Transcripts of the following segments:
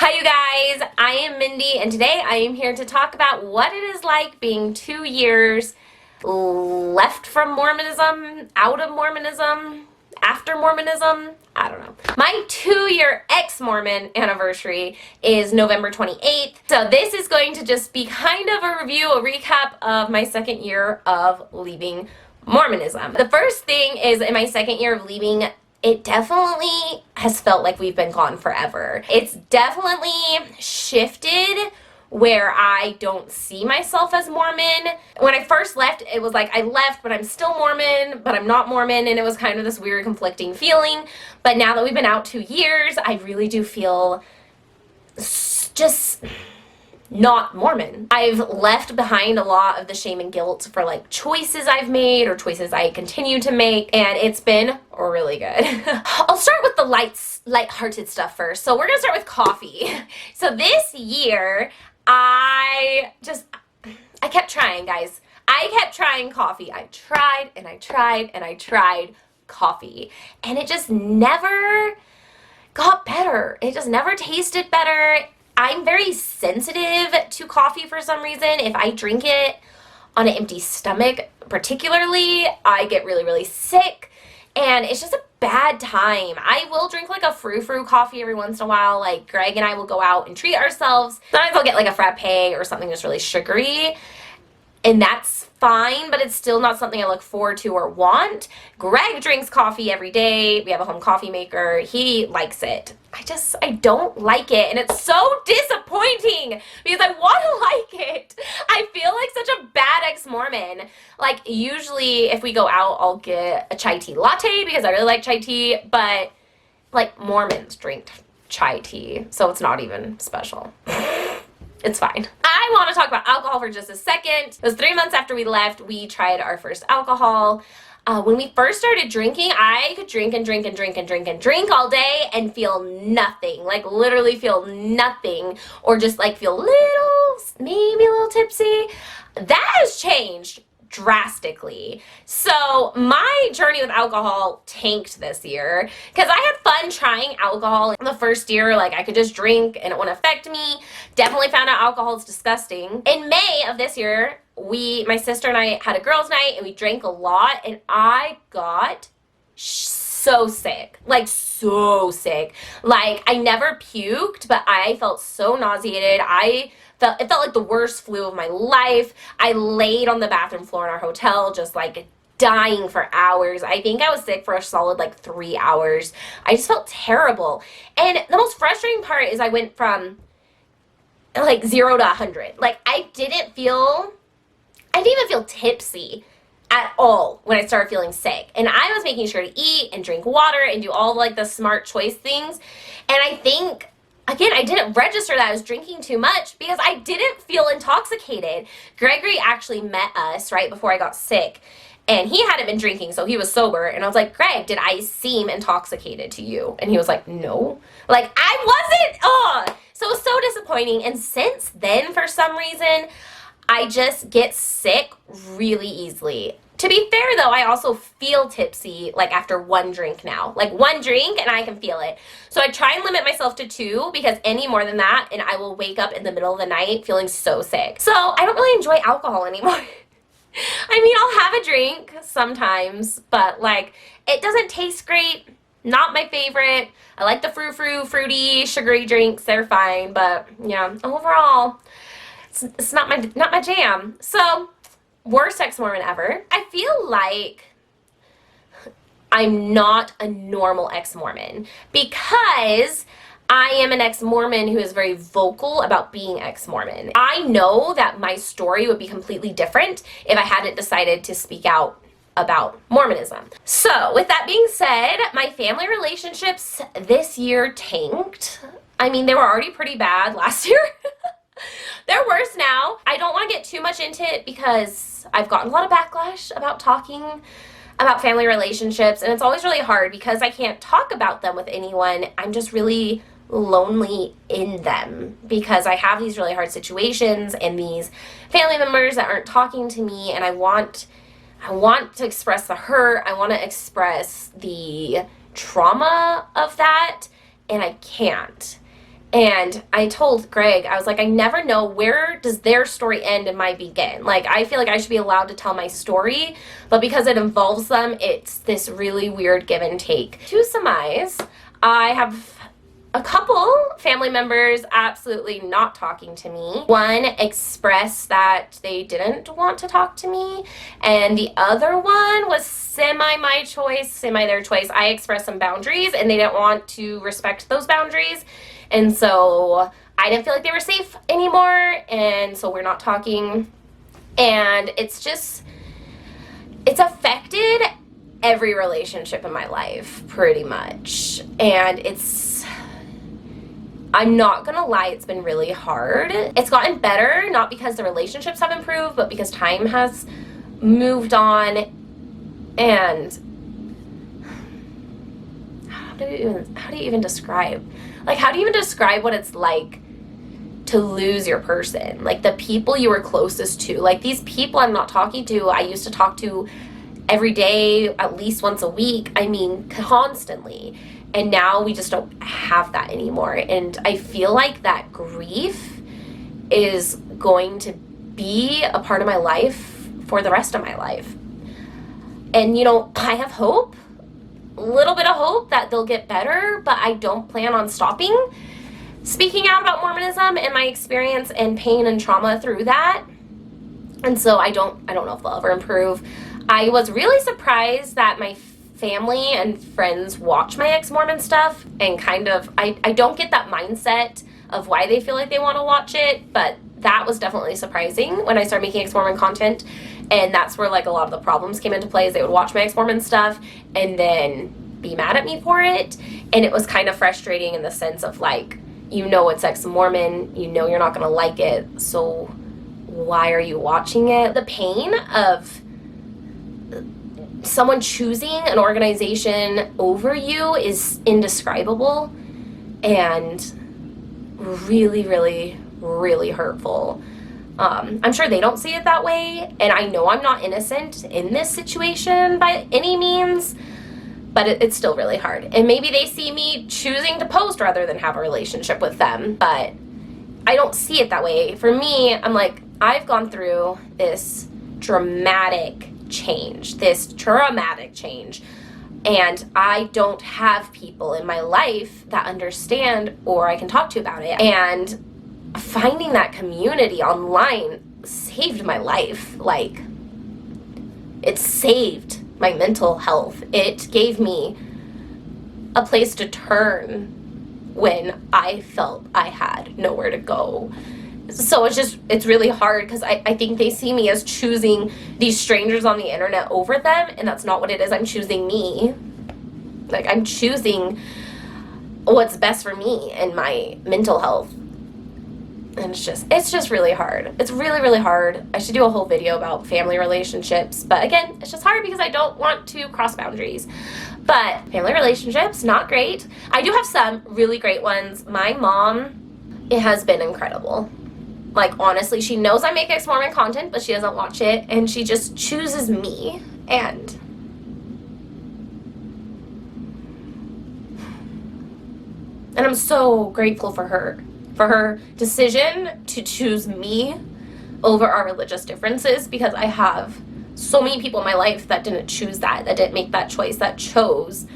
Hi you guys, I am Mindy and today I am here to talk about what it is like being 2 years left from Mormonism, out of Mormonism, after Mormonism, I don't know. My 2-year ex-Mormon anniversary is November 28th, so this is going to just be kind of a review, a recap of my second year of leaving Mormonism. The first thing is in my second year of leaving, it definitely has felt like we've been gone forever. It's definitely shifted where I don't see myself as Mormon. When I first left, it was like I left, but I'm still Mormon, but I'm not Mormon, and it was kind of this weird conflicting feeling. But now that we've been out 2 years, I really do feel just not Mormon. I've left behind a lot of the shame and guilt for like choices I've made or choices I continue to make, and it's been really good. I'll start with the light-hearted stuff first. So we're gonna start with coffee. So this year, I kept trying, guys. I kept trying coffee. I tried and I tried and I tried coffee, and it just never got better. It just never tasted better. I'm very sensitive to coffee for some reason. If I drink it on an empty stomach, particularly, I get really, really sick, and it's just a bad time. I will drink like a frou-frou coffee every once in a while. Like Greg and I will go out and treat ourselves. Sometimes I'll get like a frappe or something that's really sugary, and that's fine, but it's still not something I look forward to or want. Greg drinks coffee every day. We have a home coffee maker. He likes it. I don't like it, and it's so disappointing because I want to like it. I feel like such a bad ex-Mormon. Like, usually if we go out, I'll get a chai tea latte because I really like chai tea, but like Mormons drink chai tea, so it's not even special. It's fine. I want to talk about alcohol for just a second. It was 3 months after we left, we tried our first alcohol. When we first started drinking, I could drink and drink and drink and drink and drink all day and feel nothing. Like literally feel nothing, or just like feel maybe a little tipsy. That has changed drastically. So my journey with alcohol tanked this year because I had fun trying alcohol in the first year. Like I could just drink and it wouldn't affect me. Definitely found out alcohol is disgusting. In May of this year, my sister and I had a girls' night and we drank a lot, and I got so sick. Like so sick. Like I never puked, but I felt so nauseated. It felt like the worst flu of my life. I laid on the bathroom floor in our hotel just like dying for hours. I think I was sick for a solid like 3 hours. I just felt terrible. And the most frustrating part is I went from like 0 to 100. Like I didn't even feel tipsy at all when I started feeling sick. And I was making sure to eat and drink water and do all like the smart choice things. And I think, again, I didn't register that I was drinking too much because I didn't feel intoxicated. Gregory actually met us right before I got sick, and he hadn't been drinking, so he was sober. And I was like, Greg, did I seem intoxicated to you? And he was like, no. Like, I wasn't! So it was so disappointing. And since then, for some reason, I just get sick really easily. To be fair, though, I also feel tipsy like after 1 drink now. Like 1 drink and I can feel it. So I try and limit myself to 2 because any more than that and I will wake up in the middle of the night feeling so sick. So I don't really enjoy alcohol anymore. I mean, I'll have a drink sometimes, but like it doesn't taste great. Not my favorite. I like the frou-frou, fruity, sugary drinks. They're fine, but yeah, overall, it's not my jam. So, worst ex-Mormon ever. I feel like I'm not a normal ex-Mormon because I am an ex-Mormon who is very vocal about being ex-Mormon. I know that my story would be completely different if I hadn't decided to speak out about Mormonism. So, with that being said, my family relationships this year tanked. I mean, they were already pretty bad last year. They're worse now. I don't want to get too much into it because I've gotten a lot of backlash about talking about family relationships, and it's always really hard because I can't talk about them with anyone. I'm just really lonely in them because I have these really hard situations and these family members that aren't talking to me, and I want to express the hurt. I want to express the trauma of that, and I can't. And I told Greg, I was like, I never know, where does their story end and mine begin? Like, I feel like I should be allowed to tell my story, but because it involves them, it's this really weird give and take. To surmise, I have a couple family members absolutely not talking to me. One expressed that they didn't want to talk to me, and the other one was semi my choice, semi their choice. I expressed some boundaries and they didn't want to respect those boundaries. And so I didn't feel like they were safe anymore, and so we're not talking. And it's affected every relationship in my life, pretty much. And I'm not gonna lie, it's been really hard. It's gotten better, not because the relationships have improved, but because time has moved on. And how do you even describe? Like, how do you even describe what it's like to lose your person? Like, the people you were closest to. Like, these people I'm not talking to, I used to talk to every day, at least once a week. I mean, constantly. And now we just don't have that anymore. And I feel like that grief is going to be a part of my life for the rest of my life. And, you know, I have hope. A little bit of hope that they'll get better, but I don't plan on stopping speaking out about Mormonism and my experience and pain and trauma through that. And so I don't know if they'll ever improve. I was really surprised that my family and friends watch my ex-Mormon stuff, and kind of I don't get that mindset of why they feel like they want to watch it, but that was definitely surprising when I started making ex-Mormon content. And that's where, like, a lot of the problems came into play, is they would watch my ex-Mormon stuff and then be mad at me for it. And it was kind of frustrating in the sense of, like, you know it's ex-Mormon, you know you're not going to like it, so why are you watching it? The pain of someone choosing an organization over you is indescribable and really, really, really hurtful. I'm sure they don't see it that way, and I know I'm not innocent in this situation by any means, but it's still really hard. And maybe they see me choosing to post rather than have a relationship with them, but I don't see it that way. For me, I'm like, I've gone through this traumatic change, and I don't have people in my life that understand or I can talk to about it. And finding that community online saved my life. Like, it saved my mental health. It gave me a place to turn when I felt I had nowhere to go. So it's really hard, because I think they see me as choosing these strangers on the internet over them, and that's not what it is. I'm choosing me. Like, I'm choosing what's best for me and my mental health. And it's just really hard. It's really, really hard. I should do a whole video about family relationships, but again, it's just hard because I don't want to cross boundaries. But family relationships, not great. I do have some really great ones. My mom, it has been incredible. Like, honestly, she knows I make ex-Mormon content, but she doesn't watch it, and she just chooses me. And I'm so grateful for her decision to choose me over our religious differences, because I have so many people in my life that didn't choose that didn't make that choice, that chose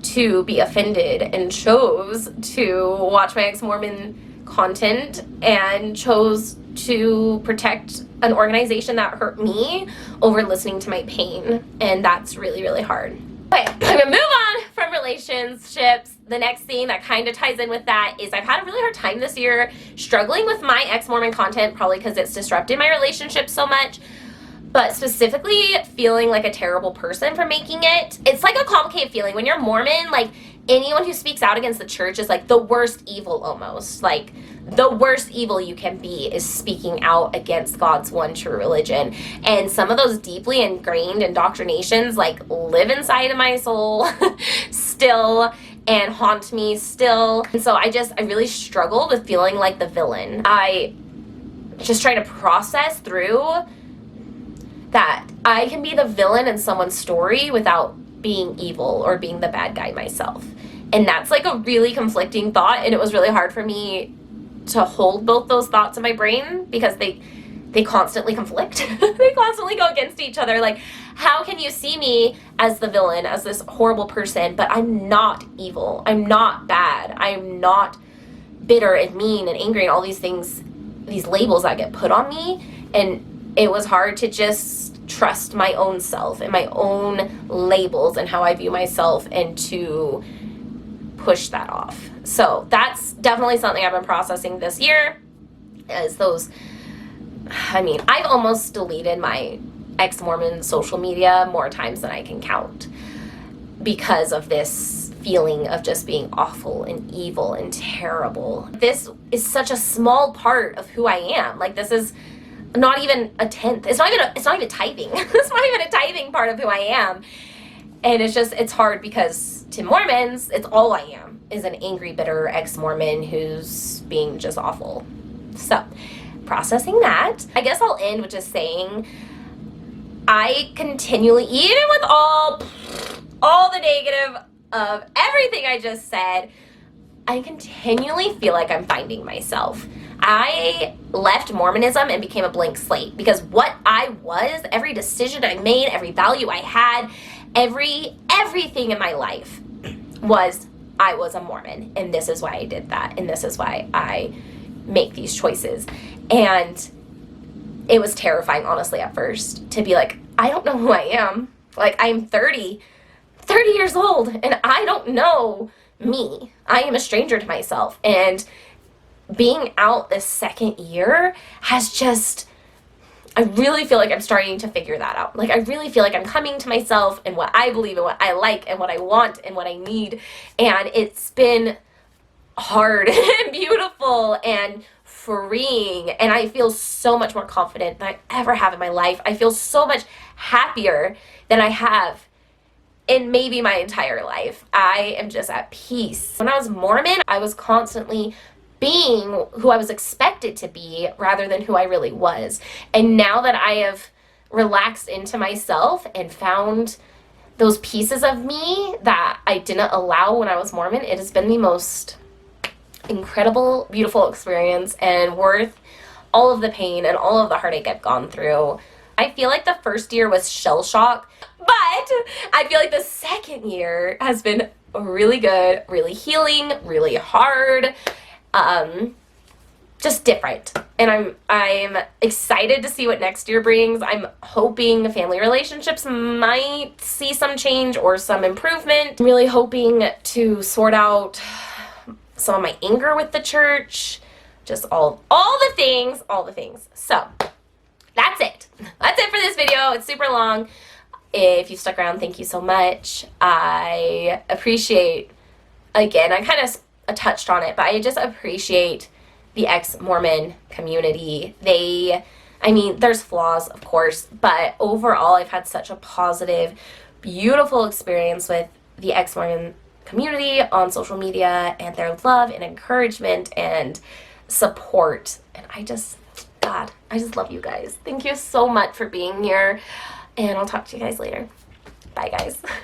to be offended and chose to watch my ex-Mormon content and chose to protect an organization that hurt me over listening to my pain. And that's really, really hard. Okay, I'm gonna move on from relationships. The next thing that kind of ties in with that is I've had a really hard time this year struggling with my ex-Mormon content, probably because it's disrupted my relationship so much, but specifically feeling like a terrible person for making it. It's like a complicated feeling. When you're Mormon, like, anyone who speaks out against the church is like the worst evil almost. Like, the worst evil you can be is speaking out against God's one true religion. And some of those deeply ingrained indoctrinations, like, live inside of my soul still and haunt me still. And so I really struggled with feeling like the villain. I just try to process through that I can be the villain in someone's story without being evil or being the bad guy myself. And that's like a really conflicting thought, and it was really hard for me to hold both those thoughts in my brain because they constantly conflict. They constantly go against each other. Like, how can you see me as the villain, as this horrible person, but I'm not evil. I'm not bad. I'm not bitter and mean and angry and all these things, these labels that get put on me. And it was hard to just trust my own self and my own labels and how I view myself, and to push that off. So that's definitely something I've been processing this year, is those, I mean, I've almost deleted my ex-Mormon social media more times than I can count because of this feeling of just being awful and evil and terrible. This is such a small part of who I am. Like, this is not even a tenth. It's not even tithing. It's not even a tithing part of who I am. And it's hard because to Mormons, it's all I am, is an angry, bitter ex-Mormon who's being just awful. So, processing that, I guess I'll end with just saying, I continually, even with all the negative of everything I just said, I continually feel like I'm finding myself. I left Mormonism and became a blank slate, because what I was, every decision I made, every value I had, everything in my life was, I was a Mormon, and this is why I did that, and this is why I make these choices. And it was terrifying, honestly, at first, to be like, I don't know who I am. Like, I'm 30 years old, and I don't know me. I am a stranger to myself. And being out this second year has just, I really feel like I'm starting to figure that out. Like, I really feel like I'm coming to myself and what I believe and what I like and what I want and what I need. And it's been hard and beautiful and freeing. And I feel so much more confident than I ever have in my life. I feel so much happier than I have in maybe my entire life. I am just at peace. When I was Mormon, I was constantly being who I was expected to be rather than who I really was. And now that I have relaxed into myself and found those pieces of me that I didn't allow when I was Mormon, it has been the most incredible, beautiful experience, and worth all of the pain and all of the heartache I've gone through. I feel like the first year was shell shock, but I feel like the second year has been really good, really healing, really hard, just different. And I'm excited to see what next year brings. I'm hoping family relationships might see some change or some improvement. I'm really hoping to sort out some of my anger with the church, just all the things. So that's it for this video. It's super long. If you stuck around, thank you so much. I appreciate, again, I kind of touched on it, but I just appreciate the ex-Mormon community. I mean, there's flaws, of course, but overall, I've had such a positive, beautiful experience with the ex-Mormon community on social media, and their love and encouragement and support. And I just love you guys. Thank you so much for being here, and I'll talk to you guys later. Bye, guys.